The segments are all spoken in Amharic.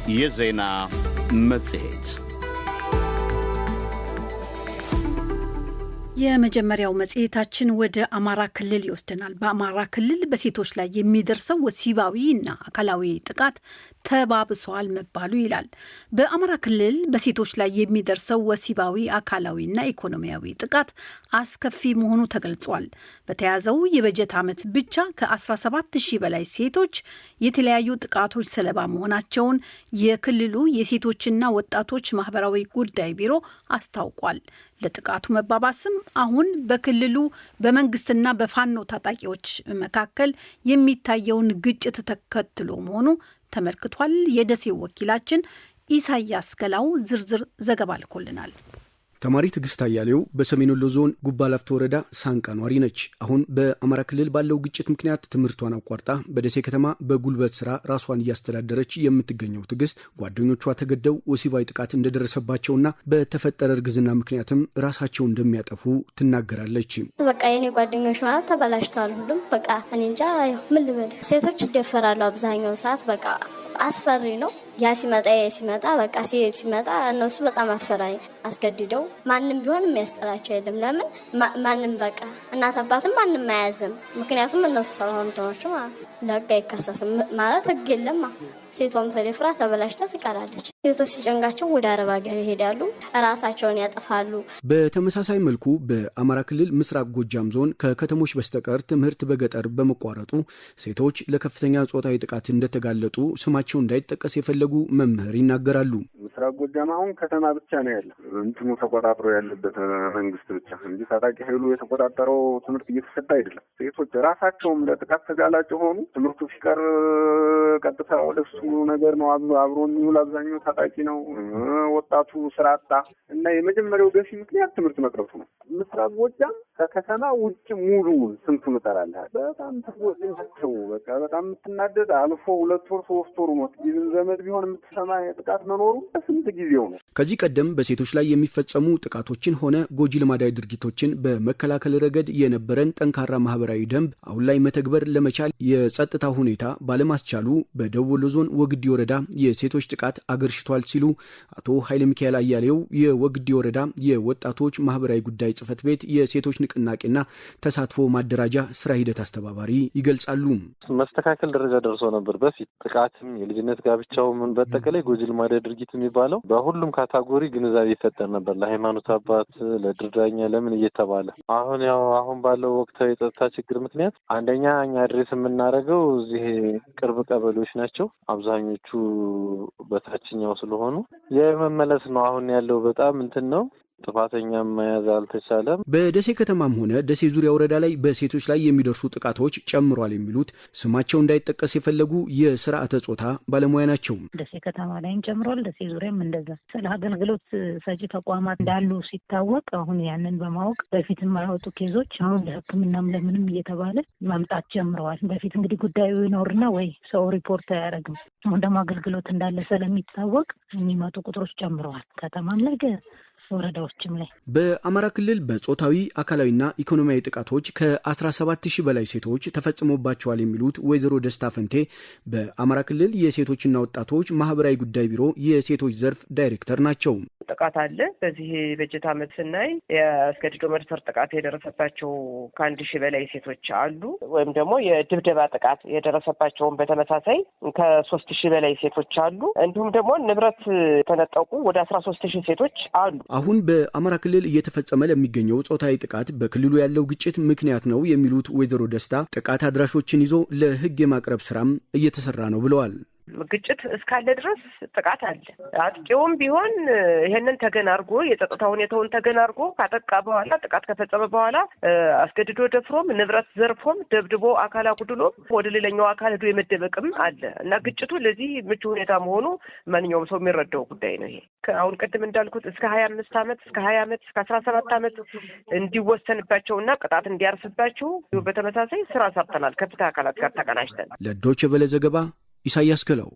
የዜና መጽሔት የመጀመሪያው መጽሔታችን ወደ አማራ ክልል ይወስደናል። በአማራ ክልል በሴቶች ላይ የሚደርሰው ወሲባዊና አካላዊ ጥቃት ተባብሷል መባሉ ይላል። በአማራ ክልል በሴቶች ላይ የሚደርሰው ወሲባዊ አካላዊና ኢኮኖሚያዊ ጥቃት አስከፊ መሆኑ ተገልጿል። በተያዘው የበጀት ዓመት ብቻ ከ17,000 በላይ ሴቶች የተለያዩ ጥቃቶች ሰለባ መሆናቸውን የክልሉ የሴቶችና ወጣቶች ማህበራዊ ጉዳይ ቢሮ አስታውቋል። ለጥቃቱ መባባስም አሁን በክልሉ በመንግስትና በፋኖ ታጣቂዎች መካከል የሚታየውን ግጭት ተከትሎ መሆኑ ተመልክቷል። የደሴው ወኪላችን ኢሳያስ ገላው ዝርዝር ዘገባ ልኮልናል። ተማሪ ትዕግስት አያሌው በሰሜን ወሎ ዞን ጉባ ላፍቶ ወረዳ ሳንቃ ኗሪ ነች። አሁን በአማራ ክልል ባለው ግጭት ምክንያት ትምህርቷን አቋርጣ በደሴ ከተማ በጉልበት ስራ ራሷን እያስተዳደረች የምትገኘው ትዕግስት ጓደኞቿ ተገደው ወሲባዊ ጥቃት እንደደረሰባቸውና በተፈጠረ እርግዝና ምክንያትም ራሳቸውን እንደሚያጠፉ ትናገራለች። በቃ የኔ ጓደኞች ማለት ተበላሽተዋል። ሁሉም በቃ እኔ እንጃ ምን ልበል። ሴቶች ይደፈራሉ አብዛኛው ሰዓት። በቃ አስፈሪ ነው። ያ ሲመጣ በቃ ሲመጣ እነሱ በጣም አስፈራኝ አስገድደው ማንም ቢሆን የሚያስጠላቸው የለም። ለምን ማንም በቃ እናት አባትም ማንም አያዝም። ምክንያቱም እነሱ ስለሆኑ ተኖች ለህግ አይከሰስም ማለት ህግ የለም። ሴቷም ተደፍራ ተበላሽታ ትቀራለች። ሴቶች ሲጨንጋቸው ወደ አረብ ሀገር ይሄዳሉ፣ ራሳቸውን ያጠፋሉ። በተመሳሳይ መልኩ በአማራ ክልል ምስራቅ ጎጃም ዞን ከከተሞች በስተቀር ትምህርት በገጠር በመቋረጡ ሴቶች ለከፍተኛ ጾታዊ ጥቃት እንደተጋለጡ ስማቸው እንዳይጠቀስ የፈለጉ መምህር ይናገራሉ። ምስራቅ ጎጃም አሁን ከተማ ብቻ ነው ያለ እንትኑ ተቆጣጥሮ ያለበት መንግስት ብቻ እንጂ ታጣቂ ኃይሉ የተቆጣጠረው ትምህርት እየተሰጠ አይደለም። ሴቶች ራሳቸውም ለጥቃት ተጋላጭ ሆኑ። ትምህርቱ ሲቀር ቀጥታ ወደሱ ነገር ነው አብሮ የሚውል አብዛኛው ታጣቂ ነው። ወጣቱ ስራ አጣ እና የመጀመሪያው ገፊ ምክንያት ትምህርት መቅረቱ ነው። ምስራቅ ጎጃም ከከተማ ውጭ ሙሉ ስንቱ መጠራለህ በጣም ተቆጥተው በቃ በጣም የምትናደድ አልፎ 2 ወር 3 ወር ነው ይዝም ዘመድ ቢሆን የምትሰማ ጥቃት መኖሩ ስንት ጊዜው ነው። ከዚህ ቀደም በሴቶች ላይ የሚፈጸሙ ጥቃቶችን ሆነ ጎጂ ልማዳዊ ድርጊቶችን በመከላከል ረገድ የነበረን ጠንካራ ማህበራዊ ደንብ አሁን ላይ መተግበር ለመቻል የጸጥታ ሁኔታ ባለማስቻሉ በደቡብ ወሎ ዞን ወግዲ ወረዳ የሴቶች ጥቃት አገርሽቷል ሲሉ አቶ ኃይለ ሚካኤል አያሌው የወግዲ ወረዳ የወጣቶች ማህበራዊ ጉዳይ ጽህፈት ቤት የሴቶች ንቅናቄና ተሳትፎ ማደራጃ ስራ ሂደት አስተባባሪ ይገልጻሉ። መስተካከል ደረጃ ደርሶ ነበር። በፊት ጥቃትም የልጅነት ጋብቻው ምን በተቀለ ጎጂ ልማዳዊ ድርጊት የሚባለው በሁሉም ካታጎሪ ግንዛቤ ይፈጠር ነበር። ለሃይማኖት አባት፣ ለድርዳኛ ለምን እየተባለ አሁን ባለው ወቅታዊ የጸጥታ ችግር ምክንያት አንደኛ እኛ አድሬስ የምናደርገው እዚህ ቅርብ ቀበሌዎች ናቸው። አብዛኞቹ በታችኛው ስለሆኑ የመመለስ ነው። አሁን ያለው በጣም እንትን ነው። ጥፋተኛም መያዝ አልተቻለም። በደሴ ከተማም ሆነ ደሴ ዙሪያ ወረዳ ላይ በሴቶች ላይ የሚደርሱ ጥቃቶች ጨምሯል የሚሉት ስማቸው እንዳይጠቀስ የፈለጉ የስርዓተ ጾታ ባለሙያ ናቸው። ደሴ ከተማ ላይም ጨምሯል፣ ደሴ ዙሪያም እንደዛ። ስለ አገልግሎት ሰጪ ተቋማት እንዳሉ ሲታወቅ አሁን ያንን በማወቅ በፊት የማይወጡ ኬዞች አሁን ለሕክምናም ለምንም እየተባለ መምጣት ጀምረዋል። በፊት እንግዲህ ጉዳዩ ይኖርና ወይ ሰው ሪፖርት አያደርግም። አሁን ደግሞ አገልግሎት እንዳለ ስለሚታወቅ የሚመጡ ቁጥሮች ጨምረዋል። ከተማም ላይ ወረዳዎችም ላይ በአማራ ክልል በጾታዊ አካላዊና ኢኮኖሚያዊ ጥቃቶች ከ17,000 በላይ ሴቶች ተፈጽሞባቸዋል የሚሉት ወይዘሮ ደስታ ፈንቴ በአማራ ክልል የሴቶችና ወጣቶች ማህበራዊ ጉዳይ ቢሮ የሴቶች ዘርፍ ዳይሬክተር ናቸው። ጥቃት አለ። በዚህ በጀት ዓመት ስናይ የአስገድዶ መድፈር ጥቃት የደረሰባቸው ከ1,000 በላይ ሴቶች አሉ። ወይም ደግሞ የድብደባ ጥቃት የደረሰባቸውን በተመሳሳይ ከ3,000 በላይ ሴቶች አሉ። እንዲሁም ደግሞ ንብረት የተነጠቁ ወደ 13,000 ሴቶች አሉ። አሁን በአማራ ክልል እየተፈጸመ ለሚገኘው ጾታዊ ጥቃት በክልሉ ያለው ግጭት ምክንያት ነው የሚሉት ወይዘሮ ደስታ ጥቃት አድራሾችን ይዞ ለሕግ የማቅረብ ስራም እየተሰራ ነው ብለዋል። ግጭት እስካለ ድረስ ጥቃት አለ። አጥቂውም ቢሆን ይሄንን ተገን አድርጎ የጸጥታ ሁኔታውን ተገን አድርጎ ካጠቃ በኋላ ጥቃት ከፈጸመ በኋላ አስገድዶ ደፍሮም ንብረት ዘርፎም ደብድቦ አካል አጉድሎም ወደ ሌላኛው አካል ሄዶ የመደበቅም አለ እና ግጭቱ ለዚህ ምቹ ሁኔታ መሆኑ ማንኛውም ሰው የሚረዳው ጉዳይ ነው። ይሄ አሁን ቅድም እንዳልኩት እስከ 25 ዓመት እስከ 20 ዓመት እስከ 17 ዓመት እንዲወሰንባቸውና ቅጣት እንዲያርስባቸው በተመሳሳይ ስራ ሰርተናል ከፍትህ አካላት ጋር ተቀናጅተን። ለዶይቼ ቬለ ዘገባ ኢሳያስ ገላው።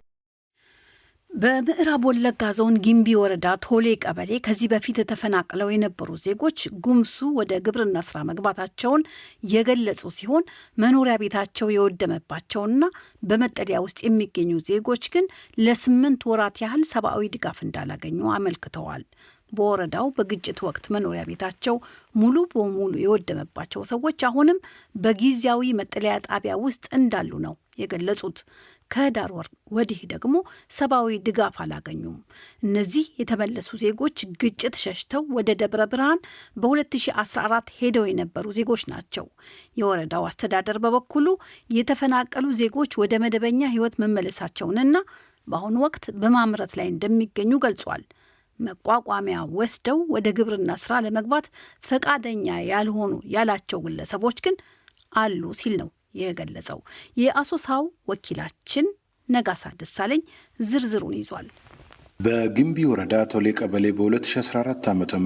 በምዕራብ ወለጋ ዞን ጊምቢ ወረዳ ቶሌ ቀበሌ ከዚህ በፊት ተፈናቅለው የነበሩ ዜጎች ጉምሱ ወደ ግብርና ስራ መግባታቸውን የገለጹ ሲሆን መኖሪያ ቤታቸው የወደመባቸውና በመጠለያ ውስጥ የሚገኙ ዜጎች ግን ለ8 ወራት ያህል ሰብአዊ ድጋፍ እንዳላገኙ አመልክተዋል። በወረዳው በግጭት ወቅት መኖሪያ ቤታቸው ሙሉ በሙሉ የወደመባቸው ሰዎች አሁንም በጊዜያዊ መጠለያ ጣቢያ ውስጥ እንዳሉ ነው የገለጹት። ከህዳር ወር ወዲህ ደግሞ ሰብአዊ ድጋፍ አላገኙም። እነዚህ የተመለሱ ዜጎች ግጭት ሸሽተው ወደ ደብረ ብርሃን በ2014 ሄደው የነበሩ ዜጎች ናቸው። የወረዳው አስተዳደር በበኩሉ የተፈናቀሉ ዜጎች ወደ መደበኛ ህይወት መመለሳቸውንና በአሁኑ ወቅት በማምረት ላይ እንደሚገኙ ገልጿል። መቋቋሚያ ወስደው ወደ ግብርና ስራ ለመግባት ፈቃደኛ ያልሆኑ ያላቸው ግለሰቦች ግን አሉ ሲል ነው የገለጸው። የአሶሳው ወኪላችን ነጋሳ ደሳለኝ ዝርዝሩን ይዟል። በጊምቢ ወረዳ ቶሌ ቀበሌ በ2014 ዓ.ም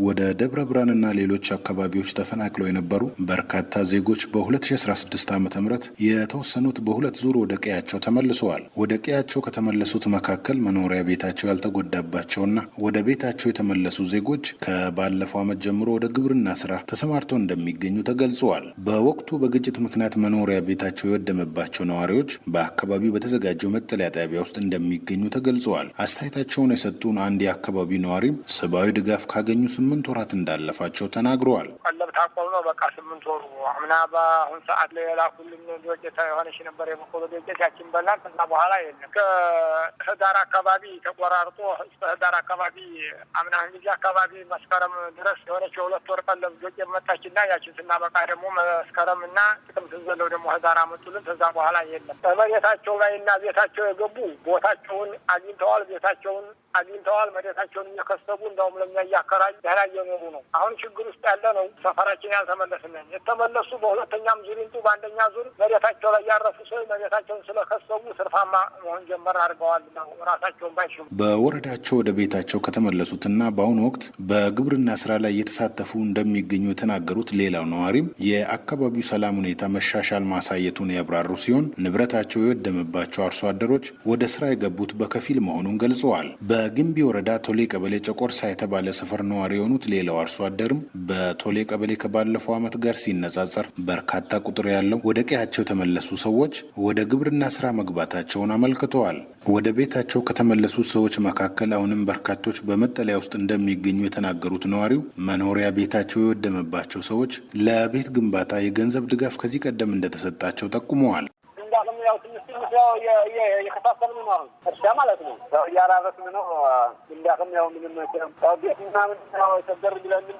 ወደ ደብረ ብርሃንና ሌሎች አካባቢዎች ተፈናቅለው የነበሩ በርካታ ዜጎች በ2016 ዓ.ም የተወሰኑት በሁለት ዙር ወደ ቀያቸው ተመልሰዋል። ወደ ቀያቸው ከተመለሱት መካከል መኖሪያ ቤታቸው ያልተጎዳባቸውና ወደ ቤታቸው የተመለሱ ዜጎች ከባለፈው ዓመት ጀምሮ ወደ ግብርና ስራ ተሰማርተው እንደሚገኙ ተገልጸዋል። በወቅቱ በግጭት ምክንያት መኖሪያ ቤታቸው የወደመባቸው ነዋሪዎች በአካባቢው በተዘጋጀው መጠለያ ጣቢያ ውስጥ እንደሚገኙ ተገልጸዋል። ቸውን የሰጡን አንድ የአካባቢ ነዋሪም ሰብአዊ ድጋፍ ካገኙ 8 ወራት እንዳለፋቸው ተናግረዋል። ቀለብ ታቆም ነው በቃ 8 ወሩ አምና በአሁን ሰዓት ላይ የላኩልን ዶቄታ የሆነች ነበር የበቆሎ ዶቄት ያችን በላን። ከዛ በኋላ የለም። ከህዳር አካባቢ ተቆራርጦ እስከ ህዳር አካባቢ አምና ጊዜ አካባቢ መስከረም ድረስ የሆነች የ2 ወር ቀለብ ዶቄት መጣችና ያችን ስናበቃ ደግሞ መስከረምና ጥቅምት ዘለው ደግሞ ህዳር አመጡልን። ከዛ በኋላ የለም። በመሬታቸው ላይ እና ቤታቸው የገቡ ቦታቸውን አግኝተዋል። ቤታቸው አግኝተዋል። መሬታቸውን እየከሰቡ እንደውም ለኛ እያከራዩ ደህና እየኖሩ ነው። አሁን ችግር ውስጥ ያለ ነው ሰፈራችን ያልተመለስነን። የተመለሱ በሁለተኛም ዙር ይምጡ በአንደኛ ዙር መሬታቸው ላይ ያረፉ ሰው መሬታቸውን ስለከሰቡ ትርፋማ መሆን ጀመር አድርገዋል ነው ራሳቸውን ባይሽሙ። በወረዳቸው ወደ ቤታቸው ከተመለሱትና በአሁኑ ወቅት በግብርና ስራ ላይ እየተሳተፉ እንደሚገኙ የተናገሩት ሌላው ነዋሪም የአካባቢው ሰላም ሁኔታ መሻሻል ማሳየቱን ያብራሩ ሲሆን ንብረታቸው የወደመባቸው አርሶ አደሮች ወደ ስራ የገቡት በከፊል መሆኑን ገልጸዋል። በጊምቢ ወረዳ ቶሌ ቀበሌ ጨቆርሳ የተባለ ሰፈር ነዋሪ የሆኑት ሌላው አርሶ አደርም በቶሌ ቀበሌ ከባለፈው ዓመት ጋር ሲነጻጸር በርካታ ቁጥር ያለው ወደ ቀያቸው የተመለሱ ሰዎች ወደ ግብርና ስራ መግባታቸውን አመልክተዋል። ወደ ቤታቸው ከተመለሱ ሰዎች መካከል አሁንም በርካቶች በመጠለያ ውስጥ እንደሚገኙ የተናገሩት ነዋሪው መኖሪያ ቤታቸው የወደመባቸው ሰዎች ለቤት ግንባታ የገንዘብ ድጋፍ ከዚህ ቀደም እንደተሰጣቸው ጠቁመዋል። የከፋፈልን ነው አሁን እርሻ ማለት ነው። እያራረስን ነው። እንዳቅም ያው ምንም ቤት ምናምን ተደር ብለንም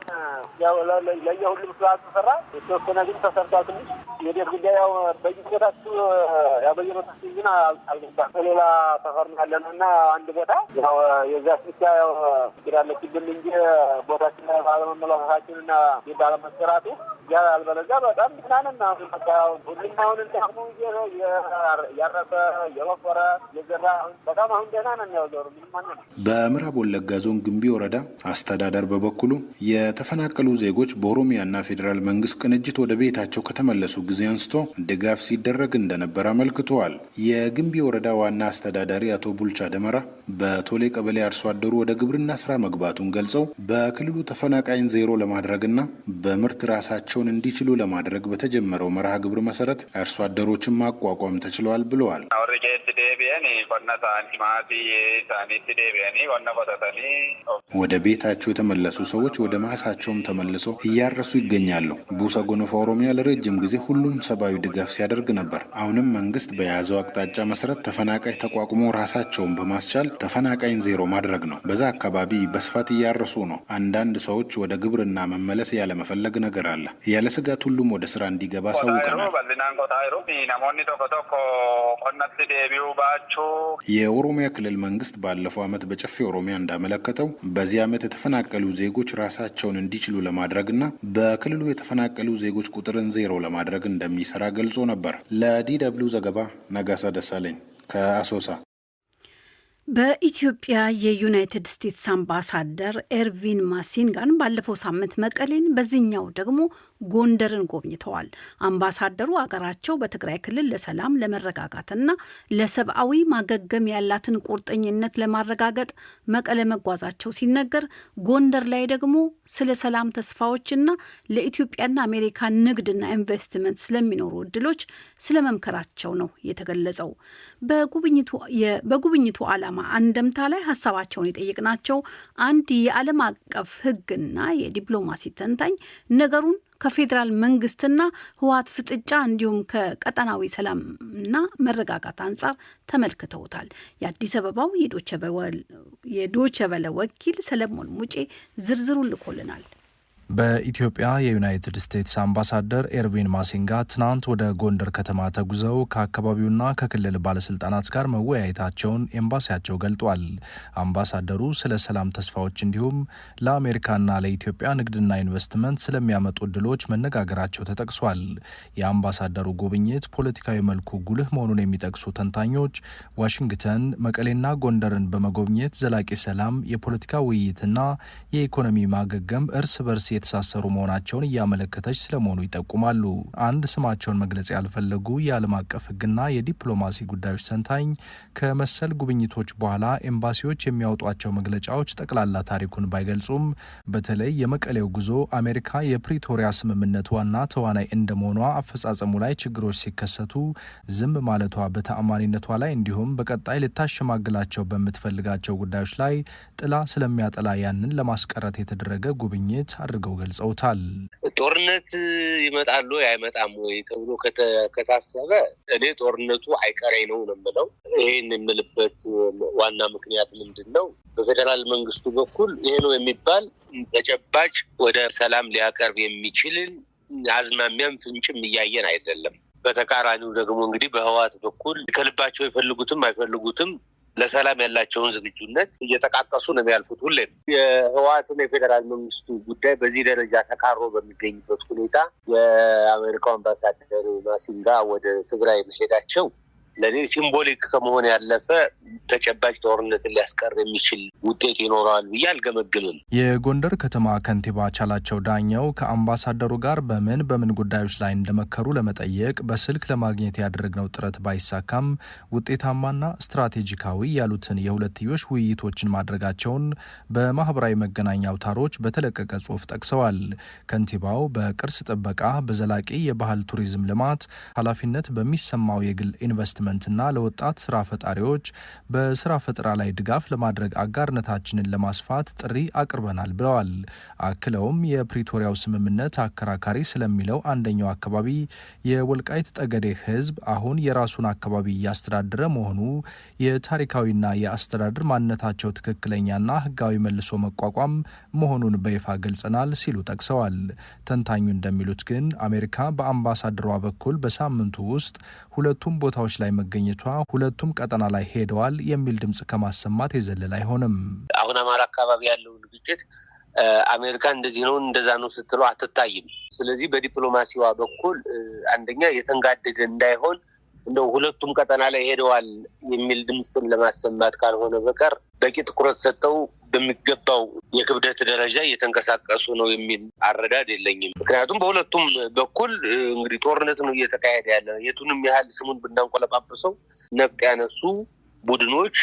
ያው ለየሁሉም ስላልተሰራ የተወሰነ ግን ተሰርቷል። ትንሽ የቤት ጉዳይ ያው በየቦታችሁ ያው በየቦታችሁ ግን አልገባም። ሌላ ሰፈር ያለን እና አንድ ቦታ ያው የዛ ስልክ ያው ችግር አለችብን እንጂ ቦታችን ባለመመላከታችን እና ባለመሰራቱ ያ አልበለዚያ በጣም ምናምን አሁን በቃ ሁሉም አሁን እንዳቅሙ ያረሰ የወፈረ የዘራ በጣም አሁን ደህና ነው የሚያወዘሩ ምንም ማለት ነው። በምዕራብ ወለጋ ዞን ግምቢ ወረዳ አስተዳደር በበኩሉ የተፈናቀሉ ዜጎች በኦሮሚያና ፌዴራል መንግስት ቅንጅት ወደ ቤታቸው ከተመለሱ ጊዜ አንስቶ ድጋፍ ሲደረግ እንደነበር አመልክተዋል። የግምቢ ወረዳ ዋና አስተዳዳሪ አቶ ቡልቻ ደመራ በቶሌ ቀበሌ አርሶ አደሩ ወደ ግብርና ስራ መግባቱን ገልጸው በክልሉ ተፈናቃይን ዜሮ ለማድረግና በምርት ራሳቸውን እንዲችሉ ለማድረግ በተጀመረው መርሃ ግብር መሰረት አርሶ አደሮችን ማቋቋም ተችሏል ብለዋል። ወደ ቤታቸው የተመለሱ ሰዎች ወደ ማሳቸውም ተመልሰው እያረሱ ይገኛሉ። ቡሳ ጎኖፋ ኦሮሚያ ለረጅም ጊዜ ሁሉም ሰብአዊ ድጋፍ ሲያደርግ ነበር። አሁንም መንግስት በያዘው አቅጣጫ መሰረት ተፈናቃይ ተቋቁሞ ራሳቸውን በማስቻል ተፈናቃይን ዜሮ ማድረግ ነው። በዛ አካባቢ በስፋት እያረሱ ነው። አንዳንድ ሰዎች ወደ ግብርና መመለስ ያለመፈለግ ነገር አለ። ያለ ስጋት ሁሉም ወደ ስራ እንዲገባ አሳውቀናል። የኦሮሚያ ክልል መንግስት ባለፈው ዓመት በጨፌ ኦሮሚያ እንዳመለከተው በዚህ ዓመት የተፈናቀሉ ዜጎች ራሳቸውን እንዲችሉ ለማድረግና በክልሉ የተፈናቀሉ ዜጎች ቁጥርን ዜሮ ለማድረግ እንደሚሰራ ገልጾ ነበር። ለዲ ደብልዩ ዘገባ ነጋሳ ደሳለኝ ከአሶሳ። በኢትዮጵያ የዩናይትድ ስቴትስ አምባሳደር ኤርቪን ማሲንጋን ባለፈው ሳምንት መቀሌን በዚህኛው ደግሞ ጎንደርን ጎብኝተዋል። አምባሳደሩ አገራቸው በትግራይ ክልል ለሰላም ለመረጋጋትና ለሰብአዊ ማገገም ያላትን ቁርጠኝነት ለማረጋገጥ መቀለ መጓዛቸው ሲነገር፣ ጎንደር ላይ ደግሞ ስለ ሰላም ተስፋዎችና ለኢትዮጵያና አሜሪካ ንግድና ኢንቨስትመንት ስለሚኖሩ እድሎች ስለመምከራቸው ነው የተገለጸው። በጉብኝቱ ዓላማ አንደምታ ላይ ሀሳባቸውን የጠየቅናቸው አንድ የዓለም አቀፍ ሕግና የዲፕሎማሲ ተንታኝ ነገሩን ከፌዴራል መንግስትና ህወሓት ፍጥጫ እንዲሁም ከቀጠናዊ ሰላምና መረጋጋት አንጻር ተመልክተውታል። የአዲስ አበባው የዶቸ ቨለ ወኪል ሰለሞን ሙጬ ዝርዝሩን ልኮልናል። በኢትዮጵያ የዩናይትድ ስቴትስ አምባሳደር ኤርቪን ማሲንጋ ትናንት ወደ ጎንደር ከተማ ተጉዘው ከአካባቢውና ከክልል ባለስልጣናት ጋር መወያየታቸውን ኤምባሲያቸው ገልጧል። አምባሳደሩ ስለ ሰላም ተስፋዎች እንዲሁም ለአሜሪካና ለኢትዮጵያ ንግድና ኢንቨስትመንት ስለሚያመጡ እድሎች መነጋገራቸው ተጠቅሷል። የአምባሳደሩ ጉብኝት ፖለቲካዊ መልኩ ጉልህ መሆኑን የሚጠቅሱ ተንታኞች ዋሽንግተን መቀሌና ጎንደርን በመጎብኘት ዘላቂ ሰላም፣ የፖለቲካ ውይይትና የኢኮኖሚ ማገገም እርስ በርስ የተሳሰሩ መሆናቸውን እያመለከተች ስለመሆኑ ይጠቁማሉ። አንድ ስማቸውን መግለጽ ያልፈለጉ የዓለም አቀፍ ሕግና የዲፕሎማሲ ጉዳዮች ተንታኝ ከመሰል ጉብኝቶች በኋላ ኤምባሲዎች የሚያወጧቸው መግለጫዎች ጠቅላላ ታሪኩን ባይገልጹም በተለይ የመቀሌው ጉዞ አሜሪካ የፕሪቶሪያ ስምምነት ዋና ተዋናይ እንደመሆኗ አፈጻጸሙ ላይ ችግሮች ሲከሰቱ ዝም ማለቷ በተአማኒነቷ ላይ እንዲሁም በቀጣይ ልታሸማግላቸው በምትፈልጋቸው ጉዳዮች ላይ ጥላ ስለሚያጠላ ያንን ለማስቀረት የተደረገ ጉብኝት አድርገው ገልጸውታል። ጦርነት ይመጣሉ አይመጣም ወይ ተብሎ ከታሰበ እኔ ጦርነቱ አይቀሬ ነው የምለው። ይሄን የምልበት ዋና ምክንያት ምንድነው? በፌደራል መንግስቱ በኩል ይሄ ነው የሚባል ተጨባጭ ወደ ሰላም ሊያቀርብ የሚችል አዝማሚያም ፍንጭም እያየን አይደለም። በተቃራኒው ደግሞ እንግዲህ በህወሓት በኩል ከልባቸው የፈልጉትም አይፈልጉትም ለሰላም ያላቸውን ዝግጁነት እየተቃቀሱ ነው የሚያልፉት። ሁሌም የህወሓትና የፌዴራል መንግስቱ ጉዳይ በዚህ ደረጃ ተቃሮ በሚገኝበት ሁኔታ የአሜሪካው አምባሳደር ማሲንጋ ወደ ትግራይ መሄዳቸው ለኔ ሲምቦሊክ ከመሆን ያለፈ ተጨባጭ ጦርነትን ሊያስቀር የሚችል ውጤት ይኖረዋል ብዬ አልገመግምም። የጎንደር ከተማ ከንቲባ ቻላቸው ዳኘው ከአምባሳደሩ ጋር በምን ጉዳዮች ላይ እንደመከሩ ለመጠየቅ በስልክ ለማግኘት ያደረግነው ጥረት ባይሳካም ውጤታማና ስትራቴጂካዊ ያሉትን የሁለትዮሽ ውይይቶችን ማድረጋቸውን በማህበራዊ መገናኛ አውታሮች በተለቀቀ ጽሑፍ ጠቅሰዋል። ከንቲባው በቅርስ ጥበቃ፣ በዘላቂ የባህል ቱሪዝም ልማት ኃላፊነት በሚሰማው የግል ኢንቨስትመንትና ለወጣት ስራ ፈጣሪዎች በስራ ፈጠራ ላይ ድጋፍ ለማድረግ አጋርነታችንን ለማስፋት ጥሪ አቅርበናል ብለዋል። አክለውም የፕሪቶሪያው ስምምነት አከራካሪ ስለሚለው አንደኛው አካባቢ የወልቃይት ጠገዴ ህዝብ አሁን የራሱን አካባቢ እያስተዳደረ መሆኑ የታሪካዊና የአስተዳደር ማንነታቸው ትክክለኛና ህጋዊ መልሶ መቋቋም መሆኑን በይፋ ገልጸናል ሲሉ ጠቅሰዋል። ተንታኙ እንደሚሉት ግን አሜሪካ በአምባሳደሯ በኩል በሳምንቱ ውስጥ ሁለቱም ቦታዎች ላይ መገኘቷ ሁለቱም ቀጠና ላይ ሄደዋል የሚል ድምጽ ከማሰማት የዘለለ አይሆንም። አሁን አማራ አካባቢ ያለው ግጭት አሜሪካ እንደዚህ ነው እንደዛ ነው ስትለው አትታይም። ስለዚህ በዲፕሎማሲዋ በኩል አንደኛ የተንጋደደ እንዳይሆን እንደው ሁለቱም ቀጠና ላይ ሄደዋል የሚል ድምጽን ለማሰማት ካልሆነ በቀር በቂ ትኩረት ሰጥተው በሚገባው የክብደት ደረጃ እየተንቀሳቀሱ ነው የሚል አረዳድ የለኝም። ምክንያቱም በሁለቱም በኩል እንግዲህ ጦርነት ነው እየተካሄደ ያለ። የቱንም ያህል ስሙን ብናንቆለጳጵሰው ነፍጥ ያነሱ ቡድኖች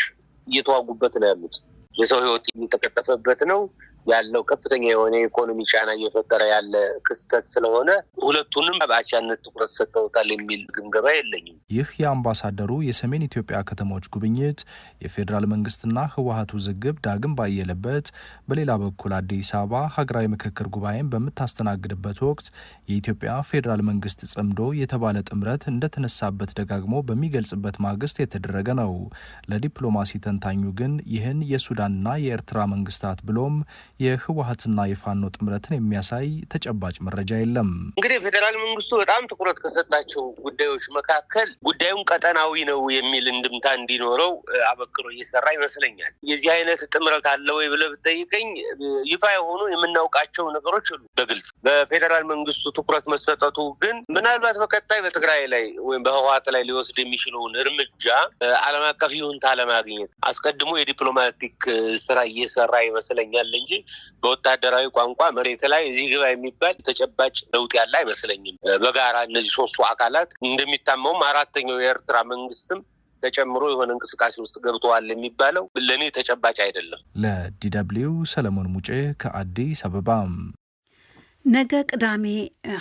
እየተዋጉበት ነው ያሉት። የሰው ህይወት እየተቀጠፈበት ነው ያለው። ከፍተኛ የሆነ ኢኮኖሚ ጫና እየፈጠረ ያለ ክስተት ስለሆነ ሁለቱንም በአቻነት ትኩረት ሰጥተውታል የሚል ግምገማ የለኝም። ይህ የአምባሳደሩ የሰሜን ኢትዮጵያ ከተሞች ጉብኝት የፌዴራል መንግስትና ህወሓቱ ውዝግብ ዳግም ባየለበት፣ በሌላ በኩል አዲስ አበባ ሀገራዊ ምክክር ጉባኤን በምታስተናግድበት ወቅት የኢትዮጵያ ፌዴራል መንግስት ጽምዶ የተባለ ጥምረት እንደተነሳበት ደጋግሞ በሚገልጽበት ማግስት የተደረገ ነው። ለዲፕሎማሲ ተንታኙ ግን ይህን የሱዳንና የኤርትራ መንግስታት ብሎም የህወሓትና የፋኖ ጥምረትን የሚያሳይ ተጨባጭ መረጃ የለም። እንግዲህ ፌዴራል መንግስቱ በጣም ትኩረት ከሰጣቸው ጉዳዮች መካከል ጉዳዩን ቀጠናዊ ነው የሚል እንድምታ እንዲኖረው አበክሮ እየሰራ ይመስለኛል። የዚህ አይነት ጥምረት አለ ወይ ብለህ ብትጠይቀኝ ይፋ የሆኑ የምናውቃቸው ነገሮች አሉ። በግልጽ በፌዴራል መንግስቱ ትኩረት መሰጠቱ ግን ምናልባት በቀጣይ በትግራይ ላይ ወይም በህወሓት ላይ ሊወስድ የሚችለውን እርምጃ ዓለም አቀፍ ይሁንታ ለማግኘት አስቀድሞ የዲፕሎማቲክ ስራ እየሰራ ይመስለኛል እንጂ በወታደራዊ ቋንቋ መሬት ላይ እዚህ ግባ የሚባል ተጨባጭ ለውጥ ያለ አይመስለኝም። በጋራ እነዚህ ሶስቱ አካላት እንደሚታመውም አራተኛው የኤርትራ መንግስትም ተጨምሮ የሆነ እንቅስቃሴ ውስጥ ገብተዋል የሚባለው ለኔ ተጨባጭ አይደለም። ለዲደብሊው ሰለሞን ሙጬ ከአዲስ አበባ። ነገ ቅዳሜ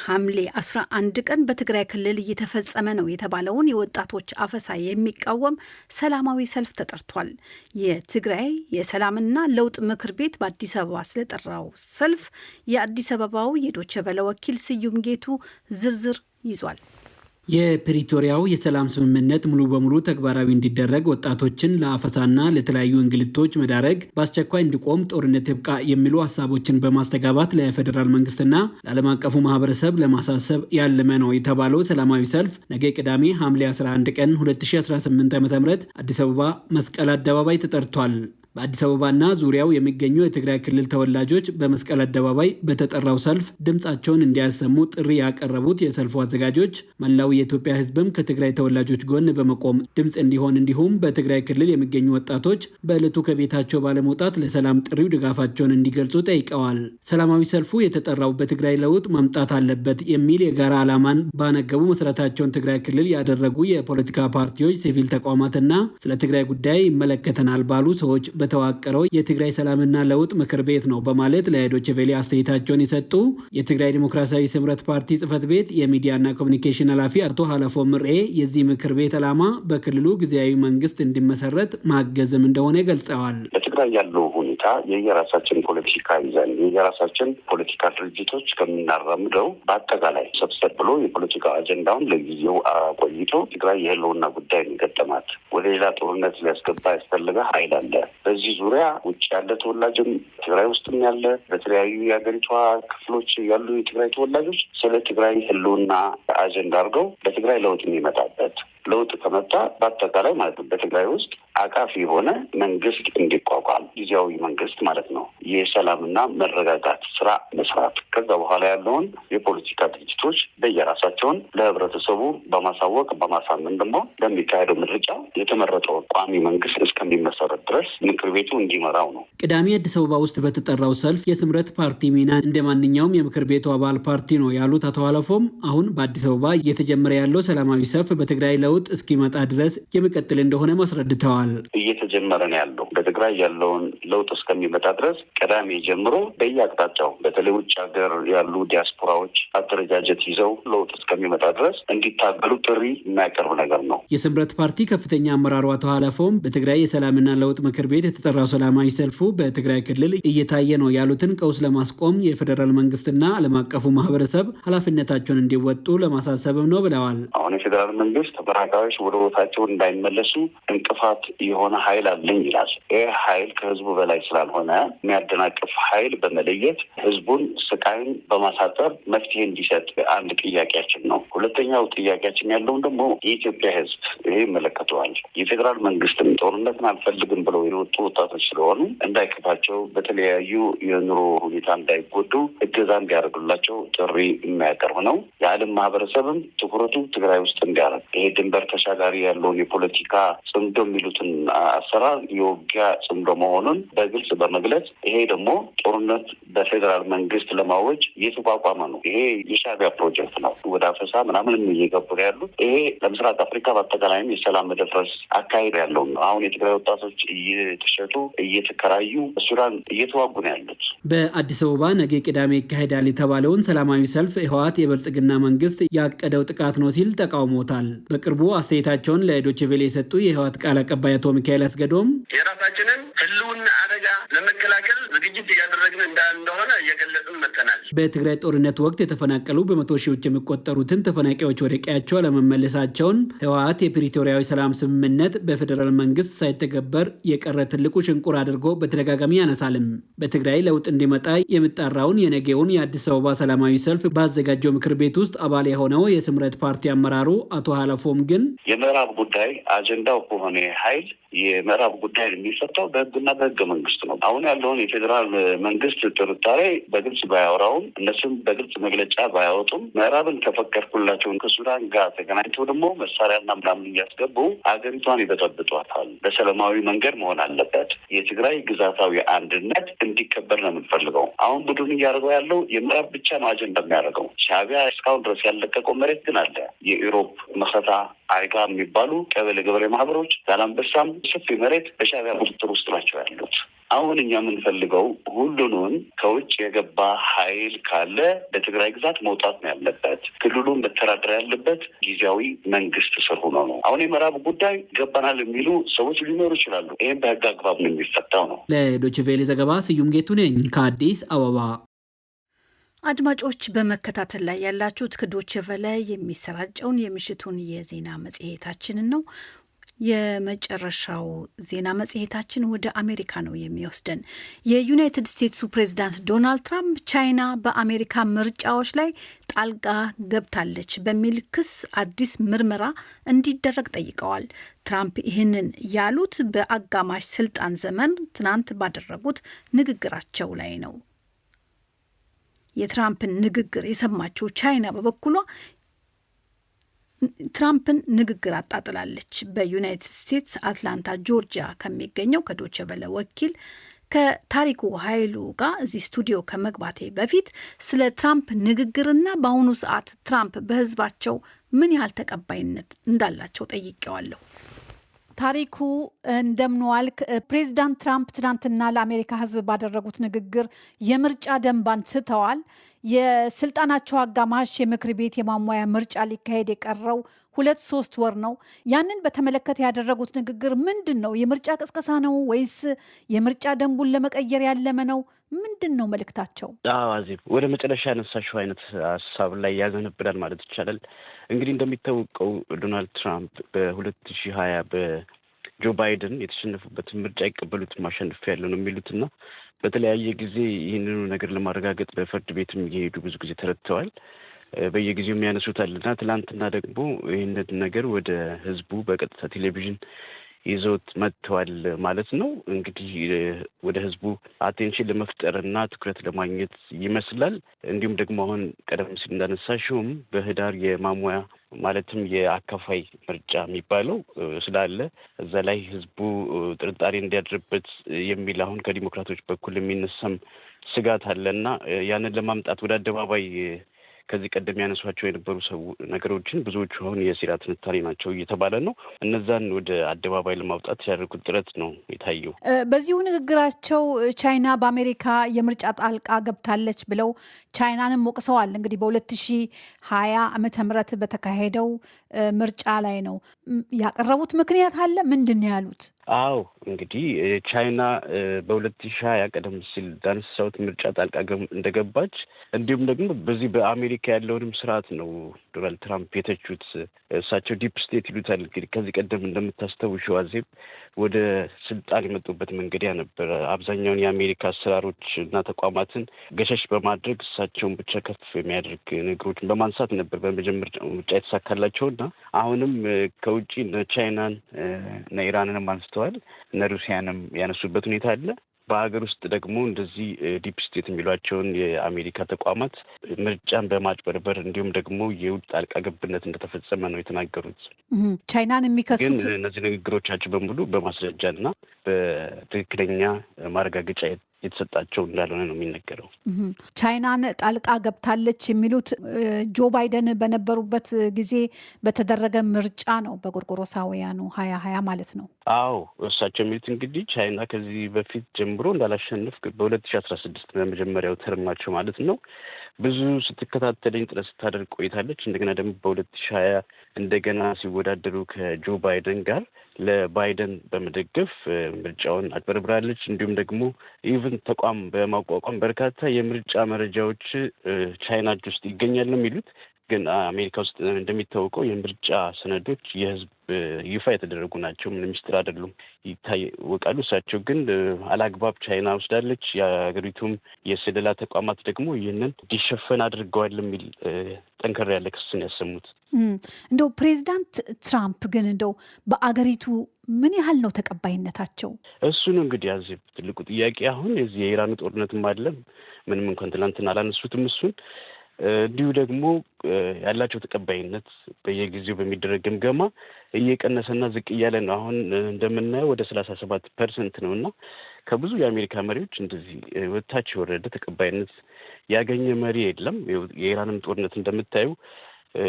ሐምሌ 11 ቀን በትግራይ ክልል እየተፈጸመ ነው የተባለውን የወጣቶች አፈሳ የሚቃወም ሰላማዊ ሰልፍ ተጠርቷል። የትግራይ የሰላምና ለውጥ ምክር ቤት በአዲስ አበባ ስለጠራው ሰልፍ የአዲስ አበባው የዶቼ ቬለ ወኪል ስዩም ጌቱ ዝርዝር ይዟል። የፕሪቶሪያው የሰላም ስምምነት ሙሉ በሙሉ ተግባራዊ እንዲደረግ ወጣቶችን ለአፈሳና ለተለያዩ እንግልቶች መዳረግ በአስቸኳይ እንዲቆም ጦርነት ይብቃ የሚሉ ሀሳቦችን በማስተጋባት ለፌዴራል መንግስትና ለዓለም አቀፉ ማህበረሰብ ለማሳሰብ ያለመ ነው የተባለው ሰላማዊ ሰልፍ ነገ ቅዳሜ ሐምሌ 11 ቀን 2018 ዓ.ም አዲስ አበባ መስቀል አደባባይ ተጠርቷል። በአዲስ አበባና ዙሪያው የሚገኙ የትግራይ ክልል ተወላጆች በመስቀል አደባባይ በተጠራው ሰልፍ ድምፃቸውን እንዲያሰሙ ጥሪ ያቀረቡት የሰልፉ አዘጋጆች መላው የኢትዮጵያ ሕዝብም ከትግራይ ተወላጆች ጎን በመቆም ድምፅ እንዲሆን እንዲሁም በትግራይ ክልል የሚገኙ ወጣቶች በዕለቱ ከቤታቸው ባለመውጣት ለሰላም ጥሪው ድጋፋቸውን እንዲገልጹ ጠይቀዋል። ሰላማዊ ሰልፉ የተጠራው በትግራይ ለውጥ መምጣት አለበት የሚል የጋራ ዓላማን ባነገቡ መሰረታቸውን ትግራይ ክልል ያደረጉ የፖለቲካ ፓርቲዎች፣ ሲቪል ተቋማትና ስለ ትግራይ ጉዳይ ይመለከተናል ባሉ ሰዎች በተዋቀረው የትግራይ ሰላምና ለውጥ ምክር ቤት ነው በማለት ለዶቼ ቬለ አስተያየታቸውን የሰጡ የትግራይ ዲሞክራሲያዊ ስምረት ፓርቲ ጽህፈት ቤት የሚዲያና ኮሚኒኬሽን ኃላፊ አቶ ሀለፎ ምርኤ የዚህ ምክር ቤት ዓላማ በክልሉ ጊዜያዊ መንግስት እንዲመሰረት ማገዝም እንደሆነ ገልጸዋል። በትግራይ ያለው ሁኔታ የየራሳችን ፖለቲካ ይዘን የየራሳችን ፖለቲካ ድርጅቶች ከምናራምደው በአጠቃላይ ሰብሰብ ብሎ የፖለቲካ አጀንዳውን ለጊዜው አቆይቶ ትግራይ የህልውና ጉዳይ ገጠማት ወደ ሌላ ጦርነት ሊያስገባ ያስፈልገ ኃይል አለ። በዚህ ዙሪያ ውጭ ያለ ተወላጅም ትግራይ ውስጥም ያለ በተለያዩ የሀገሪቷ ክፍሎች ያሉ የትግራይ ተወላጆች ስለ ትግራይ ህልውና አጀንዳ አድርገው በትግራይ ለውጥ የሚመጣበት ለውጥ ከመጣ በአጠቃላይ ማለት ነው በትግራይ ውስጥ አቃፊ የሆነ መንግስት እንዲቋቋም ጊዜያዊ መንግስት ማለት ነው የሰላምና መረጋጋት ስራ መስራት ከዛ በኋላ ያለውን የፖለቲካ ድርጅቶች በየራሳቸውን ለህብረተሰቡ በማሳወቅ በማሳመን ደግሞ በሚካሄደው ምርጫ የተመረጠው ቋሚ መንግስት እስከሚመሰረት ድረስ ምክር ቤቱ እንዲመራው ነው። ቅዳሜ አዲስ አበባ ውስጥ በተጠራው ሰልፍ የስምረት ፓርቲ ሚና እንደ ማንኛውም የምክር ቤቱ አባል ፓርቲ ነው ያሉት አቶ ሀለፎም አሁን በአዲስ አበባ እየተጀመረ ያለው ሰላማዊ ሰልፍ በትግራይ ለውጥ እስኪመጣ ድረስ የሚቀጥል እንደሆነ ማስረድተዋል። እየተጀመረ ነው ያለው በትግራይ ያለውን ለውጥ እስከሚመጣ ድረስ ቅዳሜ ጀምሮ በየአቅጣጫው በተለይ ውጭ ሀገር ያሉ ዲያስፖራዎች አደረጃጀት ይዘው ለውጥ እስከሚመጣ ድረስ እንዲታገሉ ጥሪ የሚያቀርብ ነገር ነው። የስምረት ፓርቲ ከፍተኛ አመራሩ አቶ ሀለፎም በትግራይ የሰላምና ለውጥ ምክር ቤት የተጠራው ሰላማዊ ሰልፉ በትግራይ ክልል እየታየ ነው ያሉትን ቀውስ ለማስቆም የፌዴራል መንግስትና ዓለም አቀፉ ማህበረሰብ ኃላፊነታቸውን እንዲወጡ ለማሳሰብም ነው ብለዋል። አሁን የፌዴራል መንግስት ተፈናቃዮች ወደ ቦታቸው እንዳይመለሱ እንቅፋት የሆነ ኃይል አለኝ ይላል። ይህ ኃይል ከህዝቡ በላይ ስላልሆነ የሚያደናቅፍ ኃይል በመለየት ህዝቡን ስቃይን በማሳጠር መፍትሄ እንዲሰጥ አንድ ጥያቄያችን ነው። ሁለተኛው ጥያቄያችን ያለውን ደግሞ የኢትዮጵያ ህዝብ ይሄ ይመለከተዋል። የፌዴራል መንግስትም ጦርነትን አልፈልግም ብለው የወጡ ወጣቶች ስለሆኑ እንዳይከፋቸው፣ በተለያዩ የኑሮ ሁኔታ እንዳይጎዱ እገዛ እንዲያደርጉላቸው ጥሪ የሚያቀርብ ነው። የዓለም ማህበረሰብም ትኩረቱ ትግራይ ውስጥ እንዲያደርግ ይሄ ድንበር ተሻጋሪ ያለውን የፖለቲካ ጽምዶ የሚሉትን አሰራር የውጊያ ጽምዶ መሆኑን በግልጽ በመግለጽ ይሄ ደግሞ ጦርነት በፌዴራል መንግስት ለማወጅ እየተቋቋመ ነው። ይሄ የሻዕቢያ ፕሮጀክት ነው። ወደ አፈሳ ምናምንም እየገቡ ያሉት ይሄ ለምስራቅ አፍሪካ በአጠቃላይም የሰላም መደፍረስ አካሄድ ያለው ነው። አሁን የትግራይ ወጣቶች እየተሸጡ እየተከራዩ ሱዳን እየተዋጉ ነው ያሉት። በአዲስ አበባ ነገ ቅዳሜ ይካሄዳል የተባለውን ሰላማዊ ሰልፍ ህወሓት የብልጽግና መንግስት ያቀደው ጥቃት ነው ሲል ተቃውሞታል። በቅርቡ አስተያየታቸውን ለዶቼ ቬለ የሰጡ የህወሓት ቃል አቀባይ አቶ ሚካኤል አስገዶም የራሳችንን ህልውና አደጋ ለመከላከል ዝግጅት እያደረግን እንደሆነ እየገለጽን መጥተናል። በትግራይ ጦርነት ወቅት የተፈናቀሉ በመቶ ሺዎች የሚቆጠሩትን ተፈናቃዮች ወደ ቀያቸው ለመመለሳቸውን ህወሓት የፕሪቶሪያዊ ሰላም ስምምነት በፌዴራል መንግስት ሳይተገበር የቀረ ትልቁ ሽንቁር አድርጎ በተደጋጋሚ ያነሳልም። በትግራይ ለውጥ እንዲመጣ የሚጣራውን የነገውን የአዲስ አበባ ሰላማዊ ሰልፍ ባዘጋጀው ምክር ቤት ውስጥ አባል የሆነው የስምረት ፓርቲ አመራሩ አቶ ሀለፎም ግን የምዕራብ ጉዳይ አጀንዳው ከሆነ ኃይል የምዕራብ ጉዳይ የሚፈታው በህግና በህገ መንግስት ነው። አሁን ያለውን የፌዴራል መንግስት ጥርጣሬ በግልጽ ባያወራውም እነሱም በግልጽ መግለጫ ባያወጡም ምዕራብን ከፈቀድኩላቸውን ከሱዳን ጋር ተገናኝተው ደግሞ መሳሪያና ምናምን እያስገቡ ሀገሪቷን ይበጠብጧታል። በሰላማዊ መንገድ መሆን አለበት። የትግራይ ግዛታዊ አንድነት እንዲከበር ነው የምንፈልገው። አሁን ቡድን እያደረገው ያለው የምዕራብ ብቻ ነው አጀንዳ የሚያደርገው። ሻዕቢያ እስካሁን ድረስ ያለቀቀው መሬት ግን አለ። የኢሮብ መከታ አይጋ የሚባሉ ቀበሌ ገበሬ ማህበሮች ዛላምበሳም ሰፊ መሬት በሻዕቢያ ቁጥጥር ውስጥ ናቸው ያሉት። አሁን እኛ የምንፈልገው ሁሉንም ከውጭ የገባ ኃይል ካለ በትግራይ ግዛት መውጣት ነው ያለበት። ክልሉን መተዳደር ያለበት ጊዜያዊ መንግስት ስር ሆኖ ነው። አሁን የምዕራብ ጉዳይ ገባናል የሚሉ ሰዎች ሊኖሩ ይችላሉ። ይህም በህግ አግባብ ነው የሚፈታው ነው። ለዶይቼ ቬለ ዘገባ ስዩም ጌቱ ነኝ ከአዲስ አበባ። አድማጮች በመከታተል ላይ ያላችሁት ከዶይቼ ቬለ የሚሰራጨውን የምሽቱን የዜና መጽሔታችንን ነው። የመጨረሻው ዜና መጽሔታችን ወደ አሜሪካ ነው የሚወስደን። የዩናይትድ ስቴትሱ ፕሬዚዳንት ዶናልድ ትራምፕ ቻይና በአሜሪካ ምርጫዎች ላይ ጣልቃ ገብታለች በሚል ክስ አዲስ ምርመራ እንዲደረግ ጠይቀዋል። ትራምፕ ይህንን ያሉት በአጋማሽ ስልጣን ዘመን ትናንት ባደረጉት ንግግራቸው ላይ ነው። የትራምፕን ንግግር የሰማችው ቻይና በበኩሏ ትራምፕን ንግግር አጣጥላለች። በዩናይትድ ስቴትስ አትላንታ ጆርጂያ ከሚገኘው ከዶይቼ ቬለ ወኪል ከታሪኩ ኃይሉ ጋር እዚህ ስቱዲዮ ከመግባቴ በፊት ስለ ትራምፕ ንግግርና በአሁኑ ሰዓት ትራምፕ በሕዝባቸው ምን ያህል ተቀባይነት እንዳላቸው ጠይቄዋለሁ። ታሪኩ እንደምንዋልክ። ፕሬዚዳንት ትራምፕ ትናንትና ለአሜሪካ ሕዝብ ባደረጉት ንግግር የምርጫ ደንብ አንስተዋል። የስልጣናቸው አጋማሽ የምክር ቤት የማሟያ ምርጫ ሊካሄድ የቀረው 2-3 ወር ነው። ያንን በተመለከተ ያደረጉት ንግግር ምንድን ነው? የምርጫ ቅስቀሳ ነው ወይስ የምርጫ ደንቡን ለመቀየር ያለመ ነው? ምንድን ነው መልእክታቸው? አዜብ፣ ወደ መጨረሻ ያነሳሽው አይነት ሀሳብ ላይ ያዘነብላል ማለት ይቻላል። እንግዲህ እንደሚታወቀው ዶናልድ ትራምፕ በ2020 በጆ ባይደን የተሸነፉበትን ምርጫ አይቀበሉትም፣ አሸንፍ ያለው ነው የሚሉትና በተለያየ ጊዜ ይህንኑ ነገር ለማረጋገጥ በፍርድ ቤትም እየሄዱ ብዙ ጊዜ ተረድተዋል። በየጊዜው የሚያነሱታልና ትላንትና ደግሞ ይህንን ነገር ወደ ህዝቡ በቀጥታ ቴሌቪዥን ይዘውት መጥተዋል ማለት ነው። እንግዲህ ወደ ህዝቡ አቴንሽን ለመፍጠርና ትኩረት ለማግኘት ይመስላል። እንዲሁም ደግሞ አሁን ቀደም ሲል እንዳነሳሽውም በህዳር የማሟያ ማለትም የአካፋይ ምርጫ የሚባለው ስላለ እዛ ላይ ህዝቡ ጥርጣሬ እንዲያድርበት የሚል አሁን ከዲሞክራቶች በኩል የሚነሳም ስጋት አለና ያንን ለማምጣት ወደ አደባባይ ከዚህ ቀደም ያነሷቸው የነበሩ ነገሮችን ብዙዎቹ አሁን የሴራ ትንታኔ ናቸው እየተባለ ነው። እነዛን ወደ አደባባይ ለማውጣት ያደርጉት ጥረት ነው የታየው። በዚሁ ንግግራቸው ቻይና በአሜሪካ የምርጫ ጣልቃ ገብታለች ብለው ቻይናንም ወቅሰዋል። እንግዲህ በ2020 ዓመተ ምህረት በተካሄደው ምርጫ ላይ ነው ያቀረቡት። ምክንያት አለ? ምንድን ነው ያሉት? አዎ እንግዲህ ቻይና በ2020 ቀደም ሲል ዳንሳውት ምርጫ ጣልቃ እንደገባች እንዲሁም ደግሞ በዚህ በአሜሪካ ያለውንም ስርዓት ነው ዶናልድ ትራምፕ የተቹት። እሳቸው ዲፕ ስቴት ይሉታል። እንግዲህ ከዚህ ቀደም እንደምታስታውሺው አዜብ ወደ ስልጣን የመጡበት መንገድ ያ ነበረ። አብዛኛውን የአሜሪካ አሰራሮች እና ተቋማትን ገሸሽ በማድረግ እሳቸውን ብቻ ከፍ የሚያደርግ ነገሮችን በማንሳት ነበር በመጀመሪያው ምርጫ የተሳካላቸው እና አሁንም ከውጭ ቻይናን እና ኢራንንም አንስተዋል እና ሩሲያንም ያነሱበት ሁኔታ አለ። በሀገር ውስጥ ደግሞ እንደዚህ ዲፕ ስቴት የሚሏቸውን የአሜሪካ ተቋማት ምርጫን በማጭበርበር እንዲሁም ደግሞ የውጭ ጣልቃ ገብነት እንደተፈጸመ ነው የተናገሩት። ቻይናን የሚከሱት ግን እነዚህ ንግግሮቻቸው በሙሉ በማስረጃና በትክክለኛ ማረጋገጫ የተሰጣቸው እንዳልሆነ ነው የሚነገረው። ቻይናን ጣልቃ ገብታለች የሚሉት ጆ ባይደን በነበሩበት ጊዜ በተደረገ ምርጫ ነው፣ በጎርጎሮሳውያኑ 2020 ማለት ነው። አዎ እሳቸው የሚሉት እንግዲህ ቻይና ከዚህ በፊት ጀምሮ እንዳላሸንፍ በ2016 በመጀመሪያው ተርማቸው ማለት ነው ብዙ ስትከታተለኝ ጥረት ስታደርግ ቆይታለች። እንደገና ደግሞ በ2020 እንደገና ሲወዳደሩ ከጆ ባይደን ጋር ለባይደን በመደገፍ ምርጫውን አጭበርብራለች። እንዲሁም ደግሞ ኢቭን ተቋም በማቋቋም በርካታ የምርጫ መረጃዎች ቻይና እጅ ውስጥ ይገኛል ነው የሚሉት። ግን አሜሪካ ውስጥ እንደሚታወቀው የምርጫ ሰነዶች የህዝብ ይፋ የተደረጉ ናቸው፣ ምንም ሚስጥር አይደሉም፣ ይታወቃሉ። እሳቸው ግን አላግባብ ቻይና ወስዳለች፣ የሀገሪቱም የስለላ ተቋማት ደግሞ ይህንን እንዲሸፈን አድርገዋል የሚል ጠንከር ያለ ክስን ያሰሙት። እንደው ፕሬዚዳንት ትራምፕ ግን እንደው በአገሪቱ ምን ያህል ነው ተቀባይነታቸው? እሱ ነው እንግዲህ ያዚህ ትልቁ ጥያቄ። አሁን የዚህ የኢራኑ ጦርነትም አለም ምንም እንኳን ትናንትና አላነሱትም እሱን እንዲሁ ደግሞ ያላቸው ተቀባይነት በየጊዜው በሚደረግ ግምገማ እየቀነሰና ዝቅ እያለ ነው። አሁን እንደምናየው ወደ 37% ነው እና ከብዙ የአሜሪካ መሪዎች እንደዚህ ወታች የወረደ ተቀባይነት ያገኘ መሪ የለም። የኢራንም ጦርነት እንደምታዩ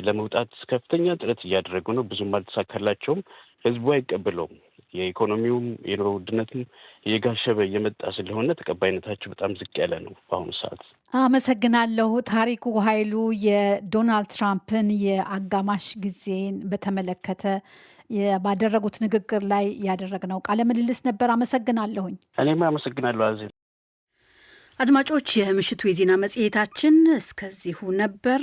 ለመውጣት ከፍተኛ ጥረት እያደረጉ ነው። ብዙም አልተሳካላቸውም። ህዝቡ አይቀበለውም። የኢኮኖሚውም የኑሮ ውድነትም እየጋሸበ እየመጣ ስለሆነ ተቀባይነታቸው በጣም ዝቅ ያለ ነው በአሁኑ ሰዓት። አመሰግናለሁ። ታሪኩ ኃይሉ የዶናልድ ትራምፕን የአጋማሽ ጊዜን በተመለከተ ባደረጉት ንግግር ላይ ያደረግነው ቃለ ምልልስ ነበር። አመሰግናለሁኝ። እኔም አመሰግናለሁ አዜብ። አድማጮች፣ የምሽቱ የዜና መጽሔታችን እስከዚሁ ነበር።